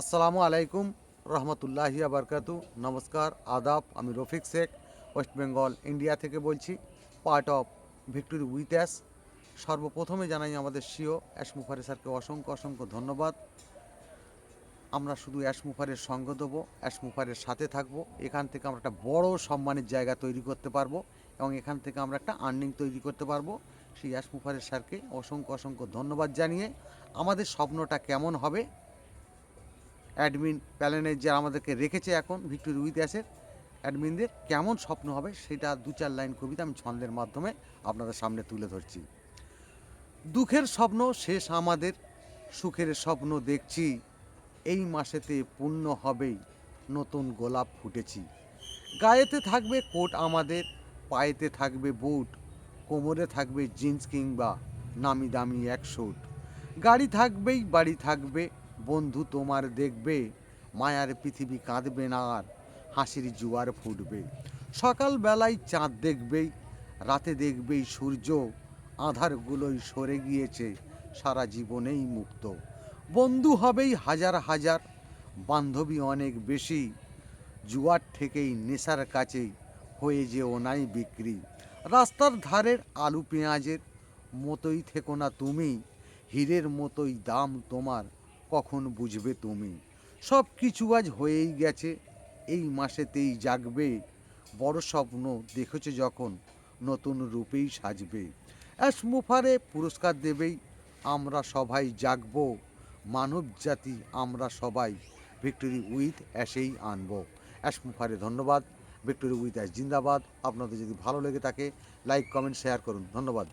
আসসালামু আলাইকুম রহমতুল্লাহি আবরকাতু। নমস্কার, আদাব। আমি রফিক শেখ, ওয়েস্ট বেঙ্গল, ইন্ডিয়া থেকে বলছি, part of victory with ash. সর্বপ্রথমে জানাই আমাদের সিও অ্যাশ মুফারি স্যারকে অসংখ্য অসংখ্য ধন্যবাদ। আমরা শুধু অ্যাশ মুফারের সঙ্গ দেবো, অ্যাশ মুফারের সাথে থাকবো। এখান থেকে আমরা একটা বড় সম্মানের জায়গা তৈরি করতে পারবো এবং এখান থেকে আমরা একটা আর্নিং তৈরি করতে পারবো। সেই অ্যাশ মুফারের স্যারকে অসংখ্য অসংখ্য ধন্যবাদ জানিয়ে আমাদের স্বপ্নটা কেমন হবে, অ্যাডমিন প্যানেলের যে আমাদেরকে রেখেছে এখন ভিক্টোরি উইথ অ্যাশের অ্যাডমিনদের কেমন স্বপ্ন হবে সেটা দু চার লাইন কবিতা আমি ছন্দের মাধ্যমে আপনাদের সামনে তুলে ধরছি। দুঃখের স্বপ্ন শেষ আমাদের, সুখের স্বপ্ন দেখছি, এই মাসেতে পূর্ণ হবেই, নতুন গোলাপ ফুটেছি। গায়েতে থাকবে কোট আমাদের, পায়েতে থাকবে বুট, কোমরে থাকবে জিন্স কিংবা নামি দামি এক স্যুট। গাড়ি থাকবেই বাড়ি থাকবে, বন্ধু তোমার দেখবে, মায়ার পৃথিবী কাঁদবে না আর, হাসির জোয়ার ফুটবে। সকালবেলায় চাঁদ দেখবেই, রাতে দেখবেই সূর্য, আঁধারগুলোই সরে গিয়েছে, সারা জীবনেই মুক্ত। বন্ধু হবেই হাজার হাজার, বান্ধবী অনেক বেশি, জুয়ার থেকেই নেশার কাছেই হয়ে যেও নাই বিক্রি। রাস্তার ধারের আলু পেঁয়াজের মতোই থেকো না তুমি, হীরের মতোই দাম তোমার, কখন বুঝবে তুমি। সব কিছু আজ হয়েই গেছে, এই মাসেতেই জাগবে, বড় স্বপ্ন দেখেছো যখন, নতুন রূপেই সাজবে। অ্যাশ মুফারে পুরস্কার দেবেই, আমরা সবাই জাগবো, মানব জাতি আমরা সবাই ভিক্টোরি উইথ অ্যাশেই আনবো। অ্যাশ মুফারে ধন্যবাদ। ভিক্টোরি উইথ অ্যাশ জিন্দাবাদ। আপনাদের যদি ভালো লেগে থাকে লাইক কমেন্ট শেয়ার করুন। ধন্যবাদ।